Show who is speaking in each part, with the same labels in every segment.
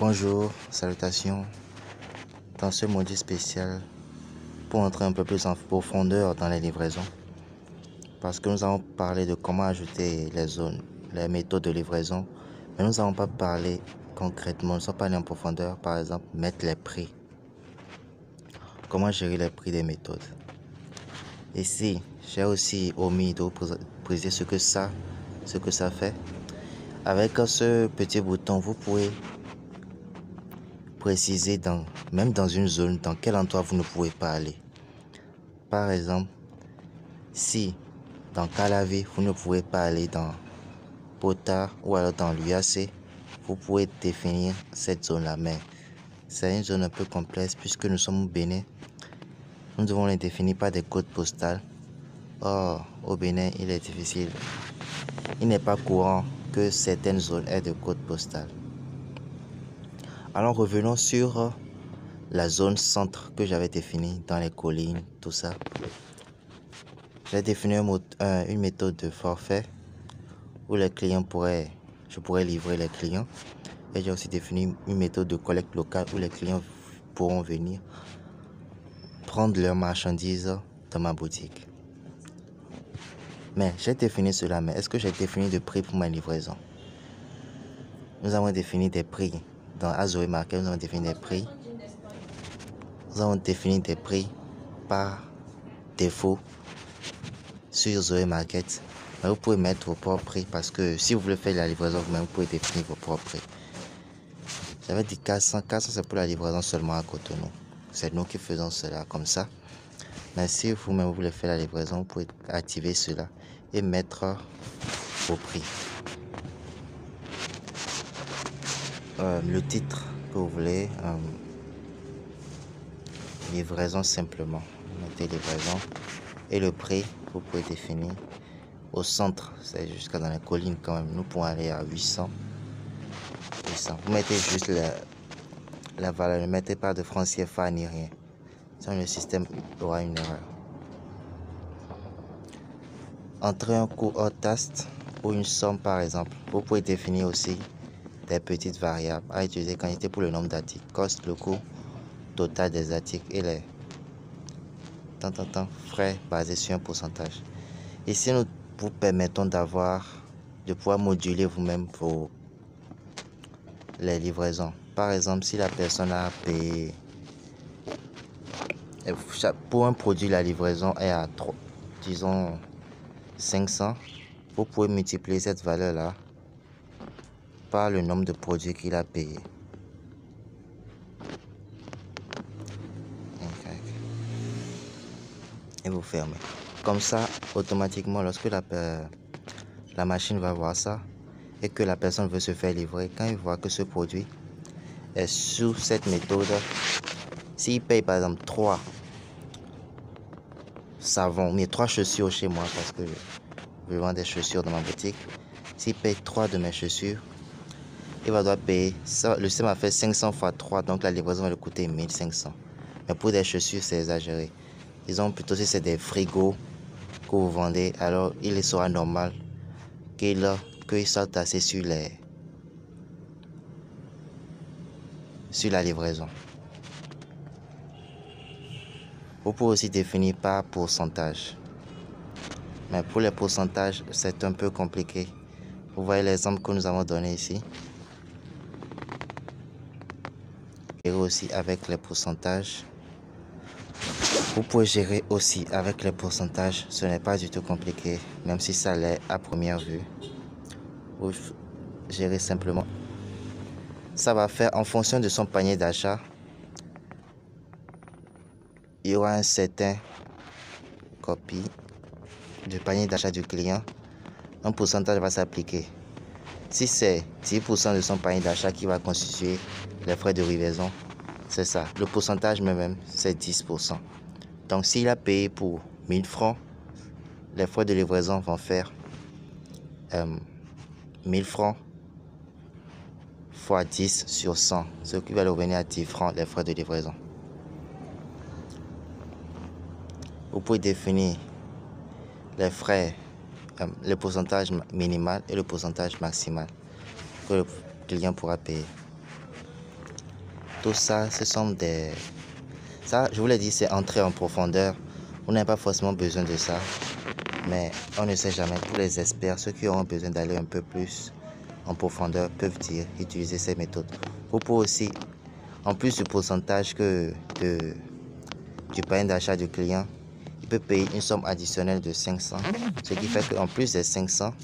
Speaker 1: Bonjour, salutations. Dans ce module spécial, pour entrer un peu plus en profondeur dans les livraisons, parce que nous allons parler de comment ajouter les zones, les méthodes de livraison, mais nous n'allons pas parler concrètement, nous allons parler en profondeur, par exemple, mettre les prix. Comment gérer les prix des méthodes. Ici, j'ai aussi omis de vous préciser ce que ça fait. Avec ce petit bouton, vous pouvez préciser même dans une zone dans quel endroit vous ne pouvez pas aller. Par exemple, si dans Calavi, vous ne pouvez pas aller dans Pota ou alors dans l'UAC, vous pouvez définir cette zone-là. Mais c'est une zone un peu complexe puisque nous sommes au Bénin. Nous devons les définir par des codes postales. Or, au Bénin, il est difficile. Il n'est pas courant que certaines zones aient des codes postales. Alors revenons sur la zone centre que j'avais définie dans les collines, tout ça. J'ai défini une méthode de forfait où je pourrais livrer les clients. Et j'ai aussi défini une méthode de collecte locale où les clients pourront venir prendre leurs marchandises dans ma boutique. Mais j'ai défini cela, mais est-ce que j'ai défini de prix pour ma livraison? Nous avons défini des prix. Dans Azoé Market, nous avons défini des prix. Nous avons défini des prix par défaut sur Zoé Market. Mais vous pouvez mettre vos propres prix parce que si vous voulez faire la livraison vous-même, vous pouvez définir vos propres prix. J'avais dit 400. 400 c'est pour la livraison seulement à Cotonou. C'est nous qui faisons cela comme ça. Mais si vous-même vous voulez faire la livraison, vous pouvez activer cela et mettre vos prix. Le titre que vous voulez, livraison simplement. Mettez livraison et le prix, vous pouvez définir. Au centre, c'est jusqu'à dans les collines quand même. Nous pouvons aller à 800. Vous mettez juste la valeur, ne mettez pas de francs CFA ni rien. Sinon le système aura une erreur. Entrez un coût hors taxe ou une somme par exemple. Vous pouvez définir aussi des petites variables à utiliser quantité pour le nombre d'articles, cost, le coût total des articles et les frais basés sur un pourcentage. Ici, nous vous permettons de pouvoir moduler vous-même les livraisons. Par exemple, si la personne a payé pour un produit, la livraison est à disons 500, vous pouvez multiplier cette valeur-là par le nombre de produits qu'il a payé. Et vous fermez. Comme ça, automatiquement, lorsque la machine va voir ça et que la personne veut se faire livrer, quand il voit que ce produit est sous cette méthode, s'il paye par exemple 3 savons, mais 3 chaussures chez moi parce que je vends des chaussures dans ma boutique, s'il paye 3 de mes chaussures, il va devoir payer, le système a fait 500 fois 3, donc la livraison va lui coûter 1500. Mais pour des chaussures, c'est exagéré. Disons plutôt si c'est des frigos que vous vendez, alors il sera normal qu'il soit taxé sur la livraison. Vous pouvez aussi définir par pourcentage. Mais pour les pourcentages, c'est un peu compliqué. Vous voyez l'exemple que nous avons donné ici. Et aussi avec les pourcentages. Vous pouvez gérer aussi avec les pourcentages. Ce n'est pas du tout compliqué, même si ça l'est à première vue. Vous gérez simplement. Ça va faire en fonction de son panier d'achat. Il y aura un certain copie du panier d'achat du client. Un pourcentage va s'appliquer. Si c'est 10% de son panier d'achat qui va constituer les frais de livraison, c'est ça. Le pourcentage même, c'est 10%. Donc, s'il a payé pour 1000 francs, les frais de livraison vont faire 1000 francs fois 10 sur 100, ce qui va revenir à 10 francs les frais de livraison. Vous pouvez définir les frais, le pourcentage minimal et le pourcentage maximal que le client pourra payer. Tout ça, ce sont des... Ça, je vous l'ai dit, c'est entrer en profondeur. Vous n'avez pas forcément besoin de ça. Mais on ne sait jamais. Pour les experts, ceux qui auront besoin d'aller un peu plus en profondeur peuvent dire utiliser ces méthodes. Vous pouvez aussi, en plus du pourcentage du panier d'achat du client, il peut payer une somme additionnelle de 500. Ce qui fait qu'en plus des 500,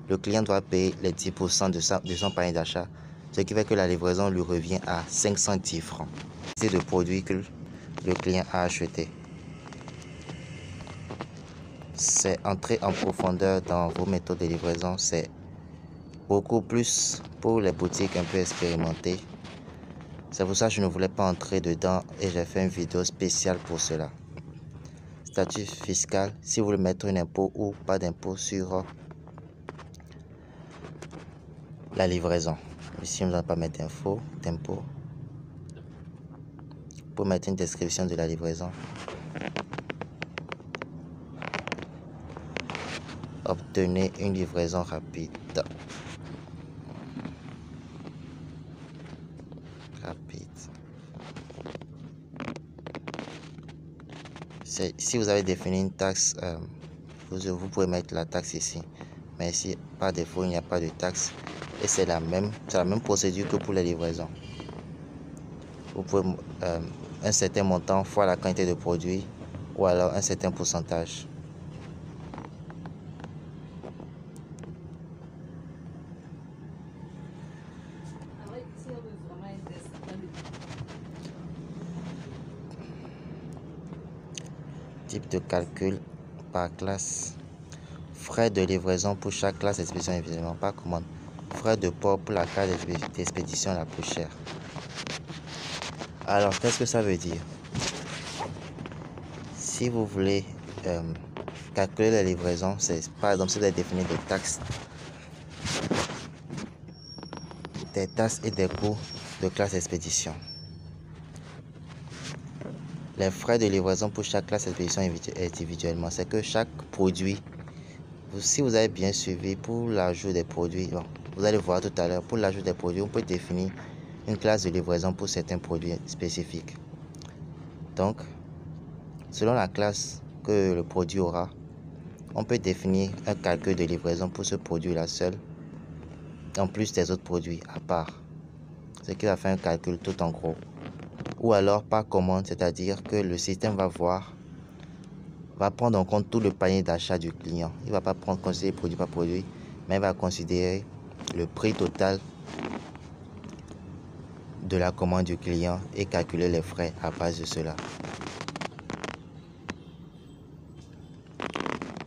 Speaker 1: le client doit payer les 10% de son panier d'achat. Ce qui fait que la livraison lui revient à 510 francs. C'est le produit que le client a acheté. C'est entrer en profondeur dans vos méthodes de livraison. C'est beaucoup plus pour les boutiques un peu expérimentées. C'est pour ça que je ne voulais pas entrer dedans et j'ai fait une vidéo spéciale pour cela. Statut fiscal, si vous voulez mettre un impôt ou pas d'impôt sur la livraison. Ici, on ne doit pas mettre d'impôt. Pour mettre une description de la livraison. Obtenez une livraison rapide. Si vous avez défini une taxe, vous pouvez mettre la taxe ici. Mais si par défaut il n'y a pas de taxe, et c'est la même procédure que pour les livraisons. Vous pouvez un certain montant fois la quantité de produits ou alors un certain pourcentage. Type de calcul par classe. Frais de livraison pour chaque classe d'expédition, évidemment pas commande. Frais de port pour la carte d'expédition la plus chère. Alors, qu'est-ce que ça veut dire? Si vous voulez calculer la livraison, c'est par exemple si vous avez défini des taxes et des coûts de classe d'expédition. Les frais de livraison pour chaque classe d'expédition individuellement, c'est que chaque produit, si vous avez bien suivi pour l'ajout des produits, bon, vous allez voir tout à l'heure, pour l'ajout des produits, on peut définir une classe de livraison pour certains produits spécifiques. Donc, selon la classe que le produit aura, on peut définir un calcul de livraison pour ce produit-là seul, en plus des autres produits à part. Ce qui va faire un calcul tout en gros. Ou alors par commande, c'est-à-dire que le système va prendre en compte tout le panier d'achat du client. Il ne va pas considérer produit par produit, mais il va considérer le prix total de la commande du client et calculer les frais à base de cela.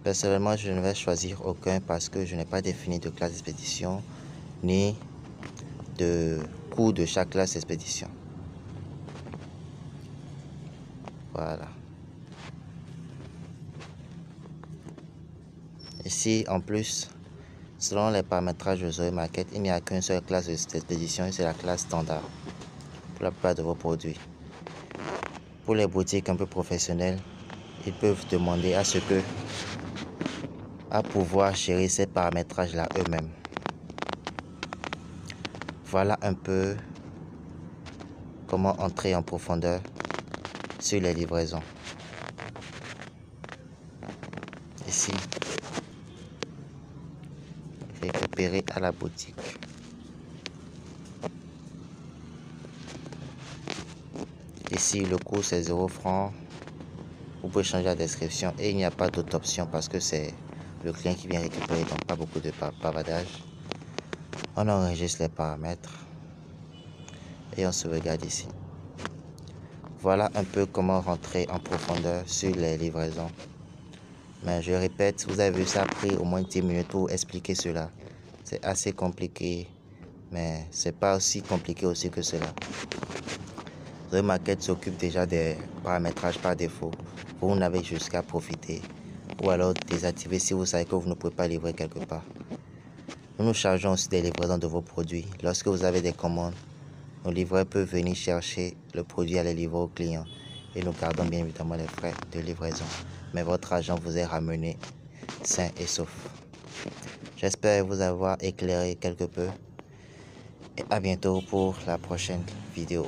Speaker 1: Personnellement, je ne vais choisir aucun parce que je n'ai pas défini de classe d'expédition ni de coût de chaque classe d'expédition. Voilà. Ici, en plus, selon les paramétrages de Zoe Market, il n'y a qu'une seule classe d'expédition et c'est la classe standard pour la plupart de vos produits. Pour les boutiques un peu professionnelles, ils peuvent demander à pouvoir gérer ces paramétrages-là eux-mêmes. Voilà un peu comment entrer en profondeur sur les livraisons. Ici, récupérer à la boutique. Ici, le coût c'est 0 francs. Vous pouvez changer la description et il n'y a pas d'autre option parce que c'est le client qui vient récupérer, donc pas beaucoup de bavardage. On enregistre les paramètres et on se regarde ici. Voilà un peu comment rentrer en profondeur sur les livraisons. Mais je répète, vous avez vu, ça a pris au moins 10 minutes pour expliquer cela. C'est assez compliqué, mais c'est pas aussi compliqué aussi que cela. Zoe Market s'occupe déjà des paramétrages par défaut. Vous n'avez jusqu'à profiter ou alors désactiver si vous savez que vous ne pouvez pas livrer quelque part. Nous chargeons aussi des livraisons de vos produits. Lorsque vous avez des commandes, nos livreurs peuvent venir chercher le produit à les livrer au client et nous gardons bien évidemment les frais de livraison. Mais votre argent vous est ramené sain et sauf. J'espère vous avoir éclairé quelque peu. et à bientôt pour la prochaine vidéo.